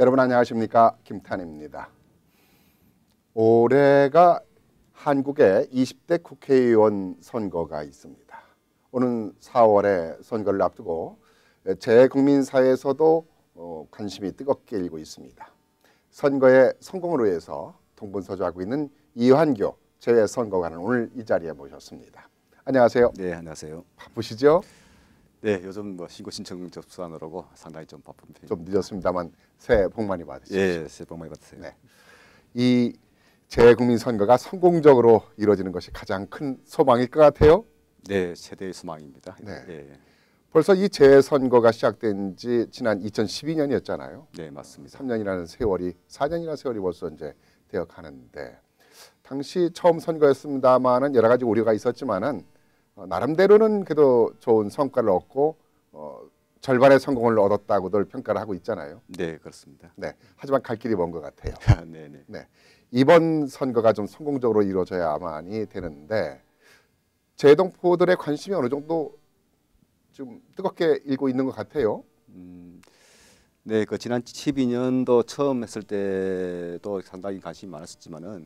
여러분 안녕하십니까, 김탄입니다. 올해가 한국의 20대 국회의원 선거가 있습니다. 오는 4월에 선거를 앞두고 재국민사회에서도 관심이 뜨겁게 일고 있습니다. 선거의 성공을 위해서 동분서주하고 있는 이완교 재외선거관을 오늘 이 자리에 모셨습니다. 안녕하세요. 네, 안녕하세요. 바쁘시죠? 네, 요즘 신고 신청 접수하느라고 상당히 좀 바쁜 편입니다. 좀 늦었습니다만 새해 복 많이 받으십시오. 예, 새해 복 많이 받으세요. 네. 이 재국민 선거가 성공적으로 이루어지는 것이 가장 큰 소망일 것 같아요. 네, 최대의 소망입니다. 네. 예. 벌써 이 재선거가 시작된 지 지난 2012년이었잖아요. 네, 맞습니다. 3년이라는 세월이 4년이라는 세월이 벌써 이제 되어 가는데 당시 처음 선거였습니다만은 여러 가지 우려가 있었지만은 나름대로는 그래도 좋은 성과를 얻고 절반의 성공을 얻었다고들 평가를 하고 있잖아요. 네, 그렇습니다. 네. 하지만 갈 길이 먼 것 같아요. 네, 네. 네. 이번 선거가 좀 성공적으로 이루어져야만이 되는데 재동포들의 관심이 어느 정도 좀 뜨겁게 일고 있는 것 같아요. 네, 그 지난 12년도 처음 했을 때도 상당히 관심이 많았었지만은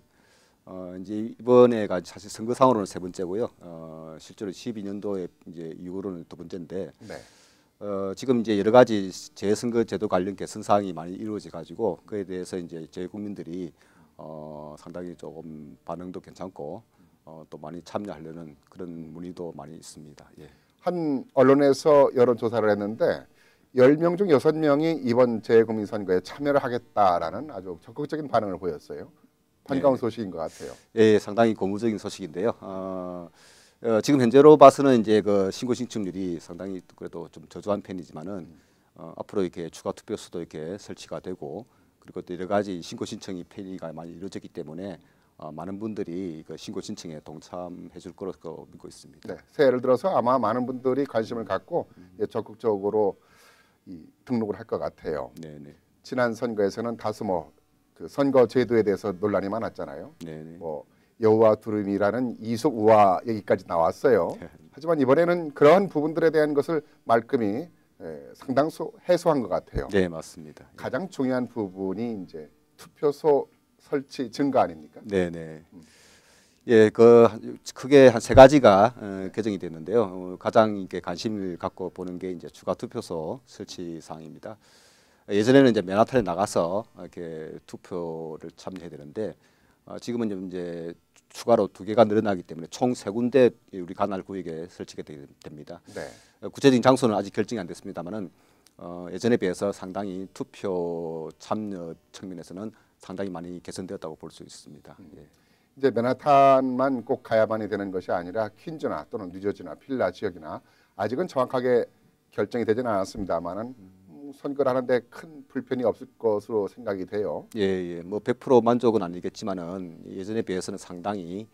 이제 이번에가 사실 선거상으로는 세 번째고요. 실제로 12년도에 이제 이후로는 두 번째인데 네. 지금 이제 여러 가지 재선거 제도 관련 개선 사항이 많이 이루어져 가지고 그에 대해서 이제 저희 국민들이 상당히 조금 반응도 괜찮고 또 많이 참여하려는 그런 문의도 많이 있습니다. 예. 한 언론에서 여론조사를 했는데 10명 중 6명이 이번 재국민 선거에 참여를 하겠다라는 아주 적극적인 반응을 보였어요. 반가운 네. 소식인 것 같아요. 예, 상당히 고무적인 소식인데요. 지금 현재로 봐서는 이제 그 신고 신청률이 상당히 그래도 좀 저조한 편이지만은 앞으로 이렇게 추가 투표소도 이렇게 설치가 되고 그리고 또 여러 가지 신고 신청이 편의가 많이 이루어졌기 때문에 많은 분들이 그 신고 신청에 동참해 줄 거라고 믿고 있습니다. 네. 새해를 들어서 아마 많은 분들이 관심을 갖고 적극적으로 등록을 할 것 같아요. 네, 네. 지난 선거에서는 다소 그 선거 제도에 대해서 논란이 많았잖아요. 네, 네. 여우와 두루미라는 이속 우화 얘기까지 나왔어요. 하지만 이번에는 그러한 부분들에 대한 것을 말끔히 상당수 해소한 것 같아요. 네, 맞습니다. 가장 중요한 부분이 이제 투표소 설치 증가 아닙니까? 네, 네. 예, 그 크게 한 세 가지가 개정이 됐는데요. 가장 이렇게 관심을 갖고 보는 게 이제 추가 투표소 설치 사항입니다. 예전에는 이제 맨하탄에 나가서 이렇게 투표를 참여해야 되는데 지금은 이제 추가로 2개가 늘어나기 때문에 총 3군데 우리 관할 구역에 설치가 됩니다. 네. 구체적인 장소는 아직 결정이 안 됐습니다만은 예전에 비해서 상당히 투표 참여 측면에서는 상당히 많이 개선되었다고 볼 수 있습니다. 예. 이제 맨하탄만 꼭 가야만이 되는 것이 아니라 퀸즈나 또는 뉴저지나 필라 지역이나 아직은 정확하게 결정이 되지는 않았습니다만은 선거를 하는데 큰 불편이 없을 것으로 생각이 돼요. 예, 예. 100% 만족은 아니겠지만은 예전에 비해서는 상당히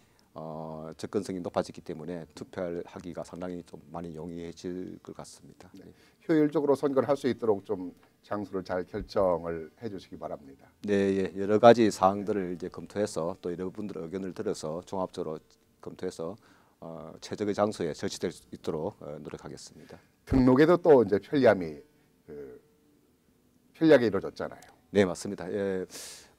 접근성이 높아졌기 때문에 투표하기가 상당히 좀 많이 용이해질 것 같습니다. 네. 효율적으로 선거를 할 수 있도록 좀 장소를 잘 결정을 해주시기 바랍니다. 네, 예. 여러 가지 사항들을 이제 검토해서 또 여러분들의 의견을 들어서 종합적으로 검토해서 최적의 장소에 설치될 수 있도록 노력하겠습니다. 등록에도 또 이제 편리하게 이루어졌잖아요. 네, 맞습니다. 예.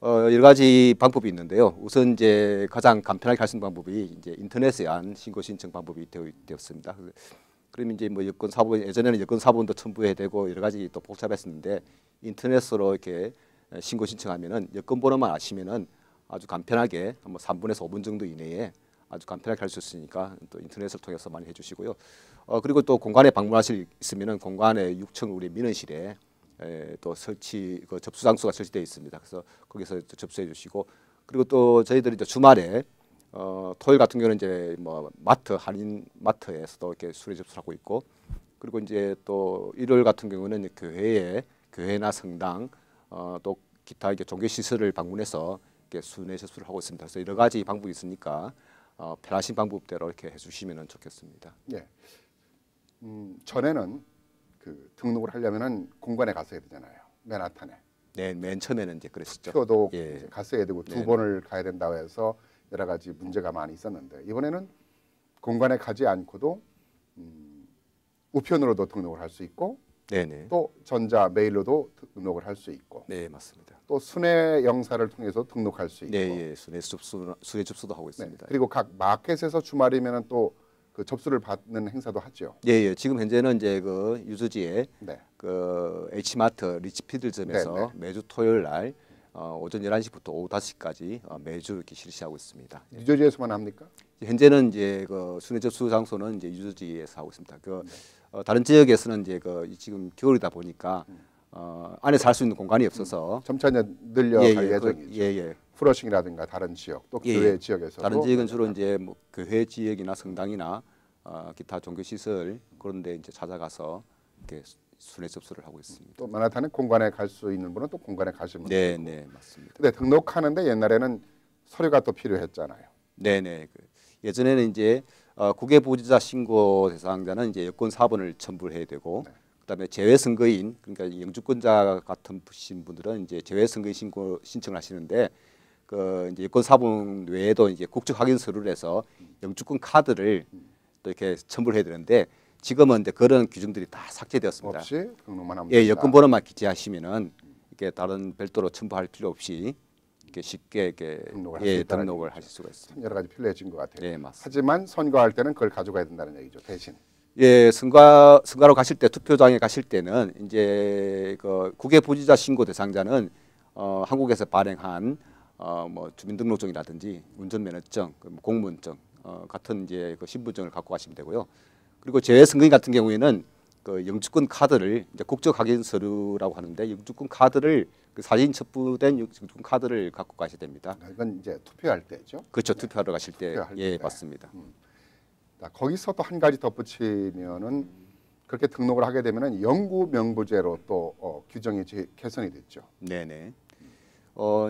여러 가지 방법이 있는데요. 우선 이제 가장 간편하게 할 수 있는 방법이 이제 인터넷에 한 신고 신청 방법이 되었습니다. 그러면 이제 여권 사본 예전에는 여권 사본도 첨부해야 되고 여러 가지 또 복잡했었는데 인터넷으로 이렇게 신고 신청하면은 여권 번호만 아시면은 아주 간편하게 3분에서 5분 정도 이내에 아주 간편하게 할 수 있으니까 또 인터넷을 통해서 많이 해주시고요. 그리고 또 공관에 방문하실 있으면은 공관에 6층 우리 민원실에 또 그 접수 장소가 설치되어 있습니다. 그래서 거기서 접수해 주시고 그리고 또 저희들이 이제 주말에 토요일 같은 경우는 이제 한인 마트에서도 이렇게 수리 접수를 하고 있고 그리고 이제 또 일요일 같은 경우는 교회나 성당 또 기타 이게 종교 시설을 방문해서 이렇게 순회 접수를 하고 있습니다. 그래서 여러 가지 방법이 있으니까 편하신 방법대로 이렇게 해주시면 좋겠습니다. 예. 전에는 그 등록을 하려면은 공관에 갔어야 되잖아요. 맨하탄에. 네, 맨 처음에는 이제 그랬었죠. 투표도 예. 이제 갔어야 되고 두 번을 가야 된다고 해서 여러 가지 문제가 많이 있었는데 이번에는 공관에 가지 않고도 우편으로도 등록을 할 수 있고 네네. 또 전자 메일로도 등록을 할 수 있고 네, 맞습니다. 또 순회 영사를 통해서 등록할 수 있고 네, 예, 순회 접수도 하고 네. 있습니다. 그리고 각 마켓에서 주말이면은 또 그 접수를 받는 행사도 하죠. 예, 예. 지금 현재는 이제 그 유저지에 네. 그 H마트 리치피들점에서 네, 네. 매주 토요일 날 오전 11시부터 오후 5시까지 매주 이렇게 실시하고 있습니다. 예. 뉴저지에서만 합니까? 현재는 이제 그 순회 접수 장소는 이제 유저지에서 하고 있습니다. 그 다른 지역에서는 이제 그 지금 겨울이다 보니까 안에 살 수 있는 공간이 없어서 점차 늘려갈 예, 예정이죠. 예, 예. 프러싱이라든가 다른 지역 또 예, 교회 예. 지역에서도 다른 지역은 주로 이제 뭐 교회 지역이나 성당이나 기타 종교 시설 그런데 이제 찾아가서 이렇게 순회 접수를 하고 있습니다. 또 마나탄은 공간에 갈 수 있는 분은 또 공간에 가시면 네, 되고. 네, 맞습니다. 근데 등록하는데 옛날에는 서류가 또 필요했잖아요. 네, 네. 예전에는 이제 국외 보호자 신고 대상자는 이제 여권 4번을 첨부해야 되고 네. 그다음에 재외 선거인 그러니까 영주권자 같은 분들은 이제 재외 선거인 신고 신청을 하시는데 그 이제 여권 4번 외에도 이제 국적 확인 서류를 해서 영주권 카드를 또 이렇게 첨부를 해야 되는데 지금은 이제 그런 규정들이 다 삭제되었습니다. 없이 등록만 하면 예, 된다. 여권 번호만 기재하시면은 이렇게 다른 별도로 첨부할 필요 없이 이렇게 쉽게 이렇게 등록을 할수 있다는 등록을 얘기죠. 하실 수가 있습니다. 참 여러 가지 필요해진 것 같아요. 네, 맞습니다. 하지만 선거할 때는 그걸 가져가야 된다는 얘기죠. 대신. 예, 선거로 가실 때 투표장에 가실 때는 이제 그 국외 보지자 신고 대상자는 한국에서 발행한 뭐 주민등록증이라든지 운전면허증, 공무원증 같은 이제 그 신분증을 갖고 가시면 되고요. 그리고 재외 선거인 같은 경우에는 그 영주권 카드를 이제 국적 확인 서류라고 하는데 영주권 카드를 그 사진 첩부된 영주권 카드를 갖고 가셔야 됩니다. 이건 이제 투표할 때죠. 그렇죠. 투표하러 가실 때 투표할 예, 때. 맞습니다. 자, 거기서 또 한 가지 덧붙이면은 그렇게 등록을 하게 되면은 영구 명부제로 또 규정이 개선이 됐죠. 네, 네.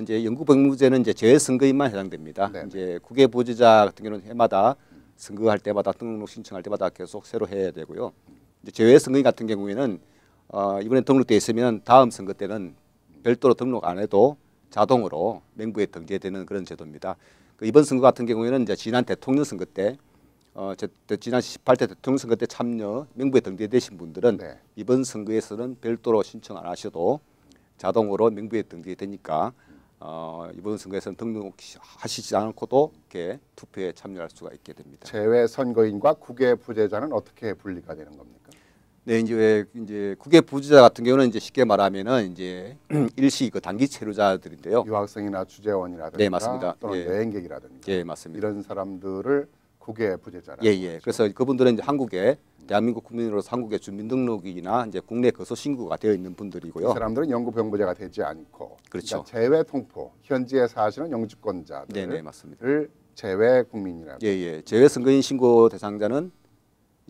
이제 영구 병무제는 이제 재외 선거인만 해당됩니다. 네네. 이제 국외 보지자 같은 경우는 해마다 선거할 때마다 등록 신청할 때마다 계속 새로 해야 되고요. 이제 재외 선거인 같은 경우에는 이번에 등록돼 있으면 다음 선거 때는 별도로 등록 안 해도 자동으로 명부에 등재되는 그런 제도입니다. 그 이번 선거 같은 경우에는 이제 지난 대통령 선거 때 지난 18대 대통령 선거 때 참여 명부에 등재되신 분들은 네. 이번 선거에서는 별도로 신청 안 하셔도 자동으로 명부에 등재되니까 이번 선거에서는 등록하시지 않고도 이렇게 투표에 참여할 수가 있게 됩니다. 재외 선거인과 국외 부재자는 어떻게 분리가 되는 겁니까? 네, 이제 국외 부지자 같은 경우는 이제 쉽게 말하면은 이제 일시 그 단기 체류자들인데요. 유학생이나 주재원이라든가 네, 맞습니다. 또는 예. 여행객이라든가 예, 맞습니다. 이런 사람들을 국외 부재자라고 예, 예. 그래서 그분들은 이제 한국에 대한민국 국민으로서 한국의 주민등록이나 이제 국내 거소 신고가 되어 있는 이 분들이고요. 사람들은 영구 병부제가 되지 않고 그렇죠. 그러니까 재외 통포 현지에 사시는 영주권자들을 네, 네, 맞습니다. 재외 국민이라고 예, 예. 재외 선거인 신고 대상자는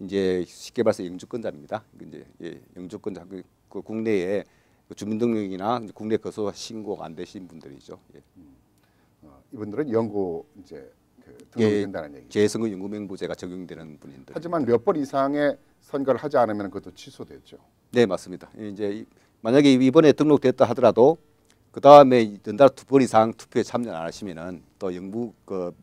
이제 쉽게 말해서 영주권자입니다. 이제 영주권자 그 국내에 그 주민등록이나 국내 거소 신고가 안 되신 분들이죠. 예. 이분들은 영구 이제 등록이 예, 된다는 얘기죠. 재선거 영구명부제가 적용되는 분인들. 하지만 몇 번 이상의 선거를 하지 않으면 그것도 취소되죠. 네, 맞습니다. 이제 만약에 이번에 등록됐다 하더라도 그 다음에 연달아 2번 이상 투표에 참여 안 하시면은 또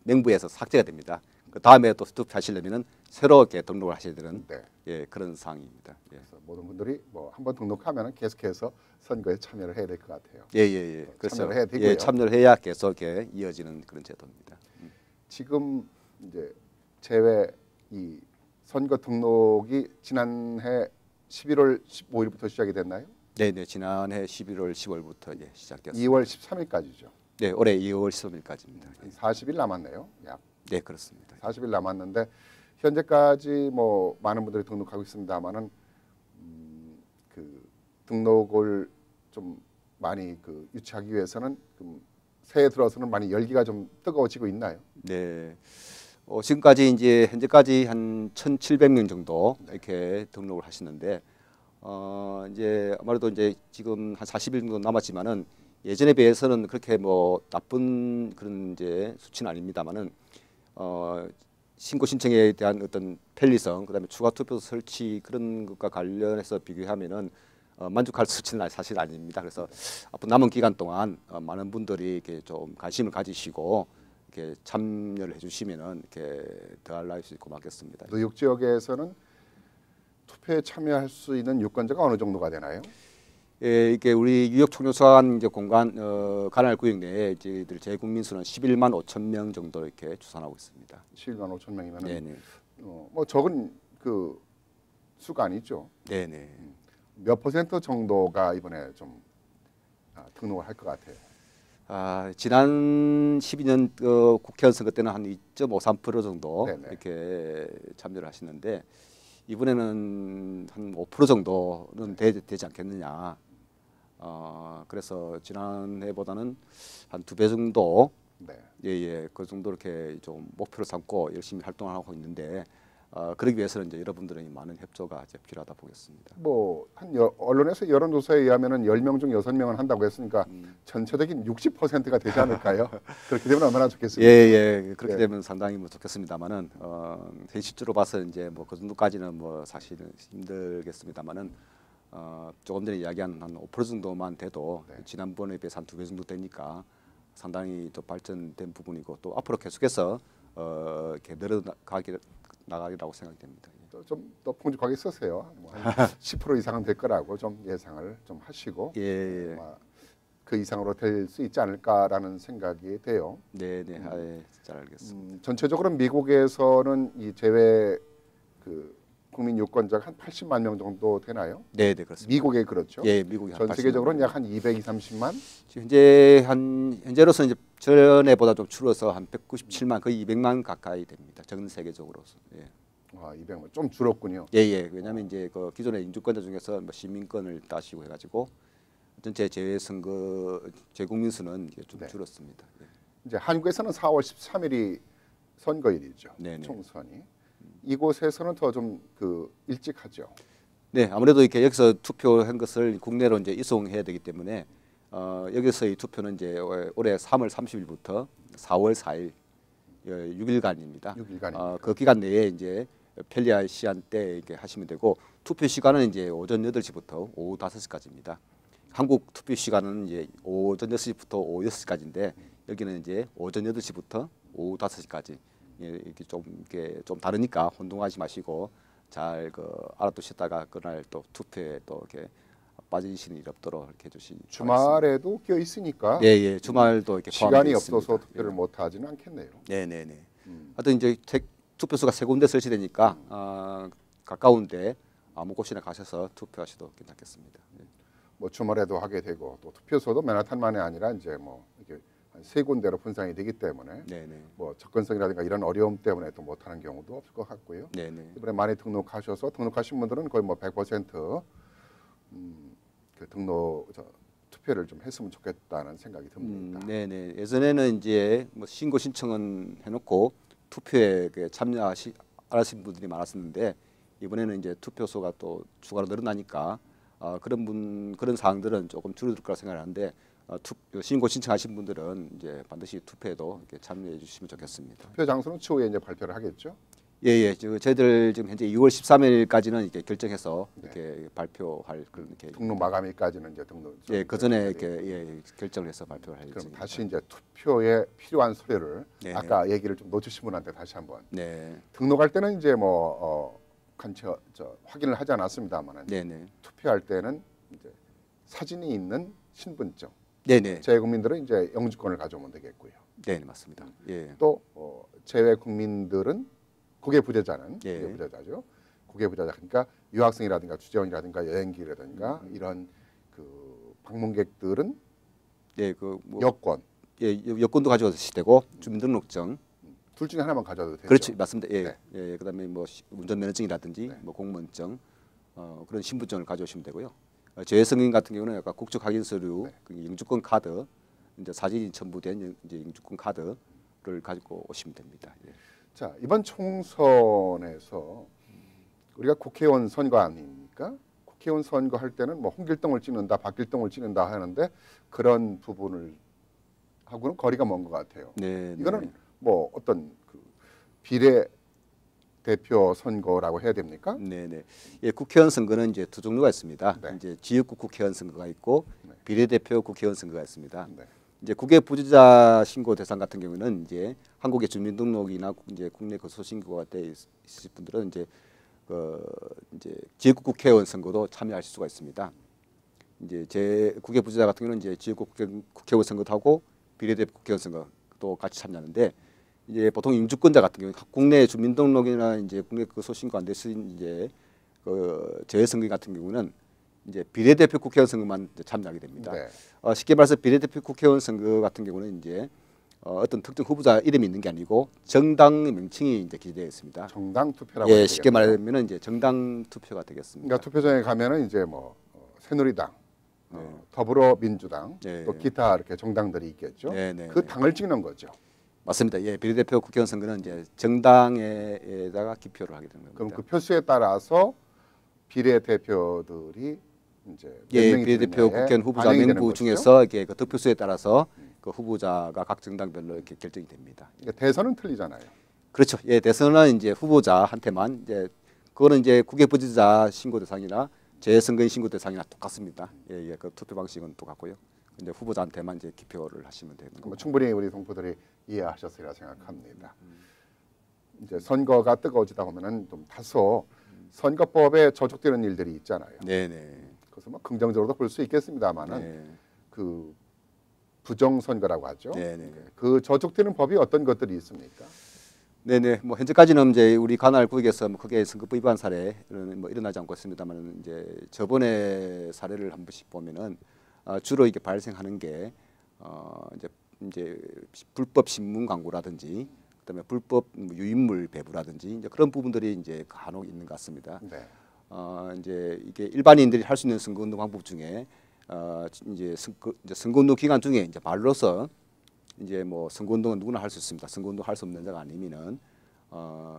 명부에서 삭제가 됩니다. 그 다음에 또 투표하시려면은 새롭게 등록을 하셔야 되는 네. 예, 그런 상황입니다. 예. 그래서 모든 분들이 뭐 한번 등록하면 계속해서 선거에 참여를 해야 될 것 같아요. 예, 예, 예. 그래서 참여를 해야 되고요. 예, 참여를 해야 계속 이렇게 이어지는 그런 제도입니다. 지금 이제 재외 이 선거 등록이 지난해 11월 15일부터 시작이 됐나요? 네, 네. 지난해 11월 10월부터 예, 시작되었습니다. 2월 13일까지죠. 네, 올해 2월 13일까지입니다. 40일 남았네요. 약 네, 그렇습니다. 40일 남았는데 현재까지 뭐 많은 분들이 등록하고 있습니다만은 그 등록을 좀 많이 그 유치하기 위해서는 새해 들어서는 많이 열기가 좀 뜨거워지고 있나요? 네. 지금까지 이제 현재까지 한 1,700명 정도 이렇게 등록을 하시는데 이제 아무래도 이제 지금 한 40일 정도 남았지만은 예전에 비해서는 그렇게 뭐 나쁜 그런 이제 수치는 아닙니다만은 신고 신청에 대한 어떤 편리성, 그다음에 추가 투표 설치 그런 것과 관련해서 비교하면은 만족할 수치는 사실 아닙니다. 그래서 앞으로 남은 기간 동안 많은 분들이 이렇게 좀 관심을 가지시고 이렇게 참여를 해주시면은 이렇게 더 알릴 수 있고 맞겠습니다. 뉴욕 지역에서는 투표에 참여할 수 있는 유권자가 어느 정도가 되나요? 예, 이게 우리 뉴욕 총영사관 이제 공간 관할 구역 내에 저희들 재국민 수는 11만 5천 명 정도 이렇게 추산하고 있습니다. 11만 5천 명이면 네네. 뭐 적은 그 수가 아니죠. 네네. 몇 퍼센트 정도가 이번에 좀 등록을 할 것 같아요. 지난 12년 국회의원 선거 때는 한 2.53% 정도 네네. 이렇게 참여를 하시는데 이번에는 한 5% 정도는 되지 않겠느냐. 그래서 지난해보다는 한 2배 정도, 네. 예, 그 정도 이렇게 좀 목표를 삼고 열심히 활동을 하고 있는데 그러기 위해서는 이제 여러분들의 많은 협조가 이제 필요하다 보겠습니다. 뭐 한 언론에서 여론조사에 의하면은 10명 중 6명은 한다고 했으니까 전체적인 60%가 되지 않을까요? 그렇게 되면 얼마나 좋겠습니까? 예, 그렇게 예. 되면 상당히 뭐 좋겠습니다만은 현실적으로 봐서 이제 뭐 그 정도까지는 뭐 사실은 힘들겠습니다만은 조금 전에 이야기한 한 5% 정도만 돼도 네. 지난번에 비해서 한 2배 정도 되니까 상당히 또 발전된 부분이고 또 앞으로 계속해서 이렇게 나가리라고 생각됩니다. 좀 더 풍족하게 쓰세요. 뭐한 10% 이상은 될 거라고 좀 예상을 좀 하시고 예. 아마 그 이상으로 될 수 있지 않을까라는 생각이 돼요. 네네. 잘 알겠습니다. 전체적으로 미국에서는 이 제외 그 국민 유권자가 한 80만 명 정도 되나요? 네네, 그렇습니다. 미국에 그렇죠. 예, 미국이 전 세계적으로는 약 한 230만. 지금 현재로서 이제 전에보다 좀 줄어서 한 197만 거의 200만 가까이 됩니다. 전 세계적으로서. 예. 200만 좀 줄었군요. 예. 왜냐하면 이제 그 기존의 인주권자 중에서 뭐 시민권을 따시고 해가지고 전체 재국민 수는 이제 좀 네. 줄었습니다. 예. 이제 한국에서는 4월 13일이 선거일이죠. 네네. 총선이. 이곳에서는 더 좀 일찍 하죠. 네, 아무래도 이렇게 여기서 투표한 것을 국내로 이제 이송해야 되기 때문에 여기서의 투표는 이제 올해 3월 30일부터 4월 4일 6일간입니다. 6일간입니다. 그 기간 내에 이제 편리한 시간대에 이렇게 하시면 되고 투표 시간은 이제 오전 8시부터 오후 5시까지입니다. 한국 투표 시간은 이제 오전 6시부터 오후 6시까지인데 여기는 이제 오전 8시부터 오후 5시까지 이렇게 좀 다르니까 혼동하지 마시고 잘 알아두셨다가 그날 또 투표에 또 이렇게 빠지시는 일 없도록 이렇게 해주시. 주말에도 끼어 있으니까. 예. 주말도 이렇게 시간이 포함되어 없어서 있습니다. 투표를 못 하지는 않겠네요. 네네네. 하여튼 이제 투표소가 3군데 설치되니까 가까운데 아무 곳이나 가셔서 투표하셔도 괜찮겠습니다. 예. 뭐 주말에도 하게 되고 또 투표소도 맨하탄만이 아니라 이제 뭐 이렇게 한 3군데로 분산이 되기 때문에 네네. 뭐 접근성이라든가 이런 어려움 때문에 또 못하는 경우도 없을 것 같고요. 네네. 이번에 많이 등록하신 분들은 거의 뭐 100% 그 투표를 좀 했으면 좋겠다는 생각이 듭니다. 네네. 예전에는 이제 뭐 신고 신청은 해놓고 투표에 참여하신 분들이 많았었는데 이번에는 이제 투표소가 또 추가로 늘어나니까 그런 사항들은 조금 줄어들 거라 생각하는데 신고 신청하신 분들은 이제 반드시 투표에도 이렇게 참여해 주시면 좋겠습니다. 투표 장소는 추후에 이제 발표를 하겠죠. 예. 저희들 지금 현재 2월 13일까지는 이렇게 결정해서 이렇게 발표할 그런 이렇게 등록 마감일까지는 이제 등록. 예, 그 전에 이렇게 결정을 해서 발표를 할 그럼 예정입니다. 다시 이제 투표에 필요한 서류를 네. 아까 얘기를 좀 놓치신 분한테 다시 한번 네. 등록할 때는 이제 뭐 확인을 하지 않았습니다만 네네. 투표할 때는 이제 사진이 있는 신분증. 네네. 재외국민들은 이제 영주권을 가져오면 되겠고요. 네, 맞습니다. 예. 또 재외국민들은 국외 부재자는 예. 국외 부재자죠. 국외 부재자 그러니까 유학생이라든가 주재원이라든가 여행기라든가 이런 그 방문객들은 예, 뭐 여권 여권도 가져오셔도 되고 주민등록증. 둘 중에 하나만 가져도 되죠. 그렇지, 맞습니다. 예. 네. 예. 그다음에 뭐 운전면허증이라든지 네. 뭐 공무원증 그런 신분증을 가져오시면 되고요. 재외성인 같은 경우는 약간 국적 확인 서류, 네. 그 영주권 카드, 이제 사진이 첨부된 이제 영주권 카드를 가지고 오시면 됩니다. 예. 자, 이번 총선에서 우리가 국회의원 선거 아닙니까? 국회의원 선거 할 때는 뭐 홍길동을 찍는다, 박길동을 찍는다 하는데 그런 부분을 하고는 거리가 먼 것 같아요. 네. 이거는 뭐 어떤 비례 대표 선거라고 해야 됩니까? 네네. 예, 국회의원 선거는 이제 두 종류가 있습니다. 네. 이제 지역구 국회의원 선거가 있고 네. 비례대표 국회의원 선거가 있습니다. 네. 이제 국외 부재자 신고 대상 같은 경우는 이제 한국의 주민등록이나 이제 국내 거소 신고가 돼 있으신 분들은 이제 그 이제 지역구 국회의원 선거도 참여하실 수가 있습니다. 이제 제 국외 부재자 같은 경우는 이제 지역구 국회의원 선거도 하고 비례대표 국회의원 선거도 같이 참여하는데 이제 보통 임주권자 같은 경우 국내 주민등록이나 이제 국내 그 소신고 안 됐은 이제 그 재선거 같은 경우는 이제 비례대표 국회의원 선거만 이제 참여하게 됩니다. 네. 쉽게 말해서 비례대표 국회의원 선거 같은 경우는 이제 어떤 특정 후보자 이름이 있는 게 아니고 정당 명칭이 이제 기재되어 있습니다. 정당 투표라고 예, 해야 쉽게 되겠네요. 말하면 이제 정당 투표가 되겠습니다. 그러니까 투표장에 가면은 이제 뭐 새누리당, 네. 더불어민주당, 네. 또 기타 이렇게 정당들이 있겠죠. 네, 네, 그 네. 당을 찍는 거죠. 맞습니다. 예, 비례대표 국회의원 선거는 이제 정당에다가 기표를 하게 되는 겁니다. 그럼 그 표수에 따라서 비례대표들이 이제 몇 예, 명이 비례대표 되느냐에 국회의원 후보자 반영이 되는 명부 것이죠. 중에서 이게 그 득표수에 따라서 그 후보자가 각 정당별로 이렇게 결정이 됩니다. 그러니까 대선은 틀리잖아요. 그렇죠. 예, 대선은 이제 후보자한테만 이제 그거는 이제 국외 부재자 신고 대상이나 재선거인 신고 대상이나 똑같습니다. 예, 예, 그 투표 방식은 똑같고요. 이제 후보자한테만 이제 기표를 하시면 되는 거고. 충분히 우리 동포들이 이해하셨으리라 생각합니다. 이제 선거가 뜨거워지다 보면은 좀 다소 선거법에 저촉되는 일들이 있잖아요. 네, 네. 그래서 뭐 긍정적으로도 볼 수 있겠습니다만은 네. 그 부정 선거라고 하죠. 네, 네. 그 저촉되는 법이 어떤 것들이 있습니까? 네네. 뭐 현재까지는 이제 우리 관할 구역에서 뭐 크게 선거법 위반 사례는 뭐 일어나지 않고 있습니다만 이제 저번에 사례를 한 번씩 보면은 주로 이게 발생하는 게 이제 불법 신문 광고라든지 그다음에 불법 유인물 배부라든지 이제 그런 부분들이 이제 간혹 있는 것 같습니다. 네. 이제 이게 일반인들이 할 수 있는 선거운동 방법 중에 이제 선거운동 기간 중에 이제 말로서 이제 뭐 선거운동은 누구나 할 수 있습니다. 선거운동 할 수 없는 자가 아니면은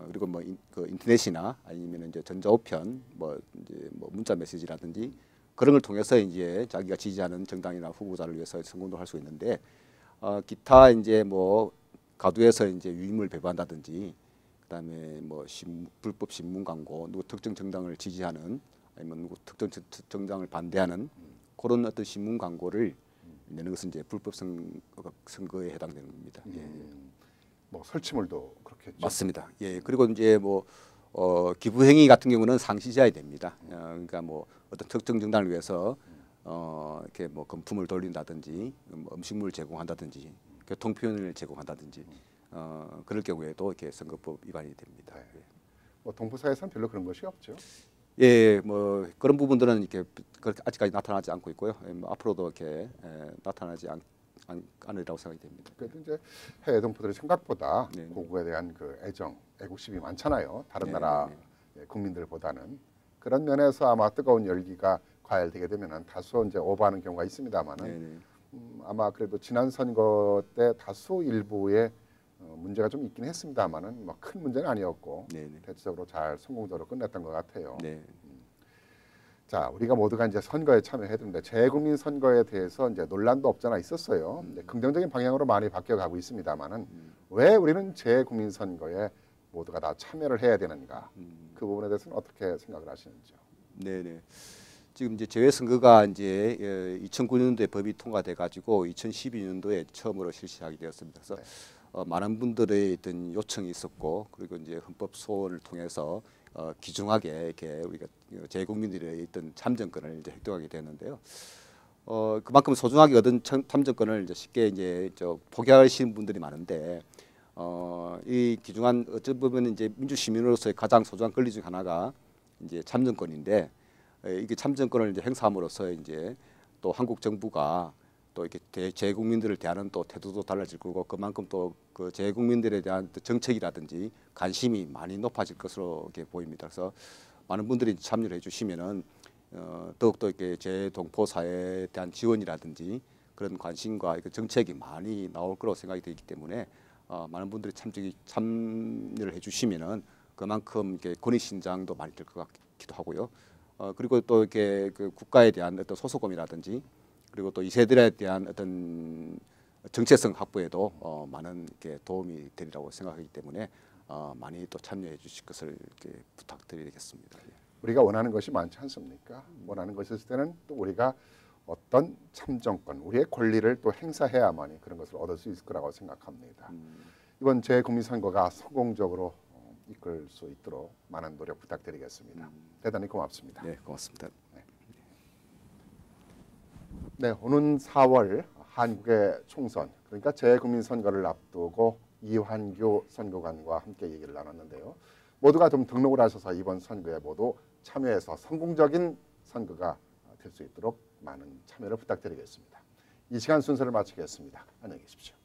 그리고 뭐 그 인터넷이나 아니면 이제 전자우편 뭐 이제 뭐 문자 메시지라든지 그런 걸 통해서 이제 자기가 지지하는 정당이나 후보자를 위해서 선거운동 할 수 있는데 기타 이제 뭐 가두에서 이제 유인물 배부한다든지 그다음에 뭐 불법 신문 광고 누구 특정 정당을 지지하는 아니면 누구 특정 정당을 반대하는 그런 어떤 신문 광고를 내는 것은 이제 불법 선거에 해당되는 겁니다. 예. 뭐 설치물도 그렇겠죠. 맞습니다. 예. 그리고 이제 뭐 기부 행위 같은 경우는 상시제한이 됩니다. 그러니까 뭐 어떤 특정 정당을 위해서 이렇게 뭐 금품을 돌린다든지 뭐 음식물을 제공한다든지 교통편을 제공한다든지 그럴 경우에도 이렇게 선거법 위반이 됩니다. 네. 뭐 동포사에서는 별로 그런 것이 없죠. 예, 뭐 그런 부분들은 이렇게 아직까지 나타나지 않고 있고요. 뭐 앞으로도 이렇게 나타나지 않으리라고 생각이 됩니다. 그래도 이제 해외 동포들이 생각보다 네. 고국에 대한 그 애정, 애국심이 많잖아요. 다른 네, 나라 국민들보다는 그런 면에서 아마 뜨거운 열기가 과열되게 되면은 다소 이제 오버하는 경우가 있습니다만은 네, 네. 아마 그래도 지난 선거 때 다수 일부의 문제가 좀 있긴 했습니다만은 뭐 큰 문제는 아니었고 네, 네. 대체적으로 잘 성공적으로 끝냈던 것 같아요. 네. 자, 우리가 모두가 이제 선거에 참여해야 되는데 재국민 선거에 대해서 이제 논란도 없잖아 있었어요. 긍정적인 방향으로 많이 바뀌어가고 있습니다만은 왜 우리는 재국민 선거에 모두가 다 참여를 해야 되는가? 그 부분에 대해서는 어떻게 생각을 하시는지요? 네, 네. 지금 이제 재외 선거가 이제 2009년도에 법이 통과돼 가지고 2012년도에 처음으로 실시하게 되었습니다. 그래서 많은 분들의 어떤 요청이 있었고 그리고 이제 헌법 소원을 통해서 귀중하게 이렇게 우리가 재국민들의 어떤 참정권을 이제 획득하게 되었는데요. 그만큼 소중하게 얻은 참정권을 이제 쉽게 이제 포기하시는 분들이 많은데 이 귀중한 어찌 보면 이제 민주 시민으로서의 가장 소중한 권리 중 하나가 이제 참정권인데 이게 참정권을 이제 행사함으로써 이제 또 한국 정부가 또 이렇게 재국민들을 대하는 또 태도도 달라질 거고 그만큼 또 그 재국민들에 대한 정책이라든지 관심이 많이 높아질 것으로 이렇게 보입니다. 그래서 많은 분들이 참여를 해주시면은 더욱더 이렇게 재동포 사회에 대한 지원이라든지 그런 관심과 정책이 많이 나올 거라고 생각이 되기 때문에 많은 분들이 참여를 해주시면은 그만큼 이렇게 권위 신장도 많이 될 것 같기도 하고요. 그리고 또 이렇게 그 국가에 대한 어떤 소속감이라든지 그리고 또 이 세들에 대한 어떤 정체성 확보에도 많은 이렇게 도움이 되리라고 생각하기 때문에 많이 또 참여해 주실 것을 이렇게 부탁드리겠습니다. 우리가 원하는 것이 많지 않습니까? 원하는 것이 있을 때는 또 우리가 어떤 참정권, 우리의 권리를 또 행사해야만이 그런 것을 얻을 수 있을 거라고 생각합니다. 이번 재국민 선거가 성공적으로 이끌 수 있도록 많은 노력 부탁드리겠습니다. 대단히 고맙습니다. 네, 고맙습니다. 네, 오는 4월 한국의 총선, 그러니까 재국민 선거를 앞두고 이환규 선거관과 함께 얘기를 나눴는데요. 모두가 좀 등록을 하셔서 이번 선거에 모두 참여해서 성공적인 선거가 될 수 있도록 많은 참여를 부탁드리겠습니다. 이 시간 순서를 마치겠습니다. 안녕히 계십시오.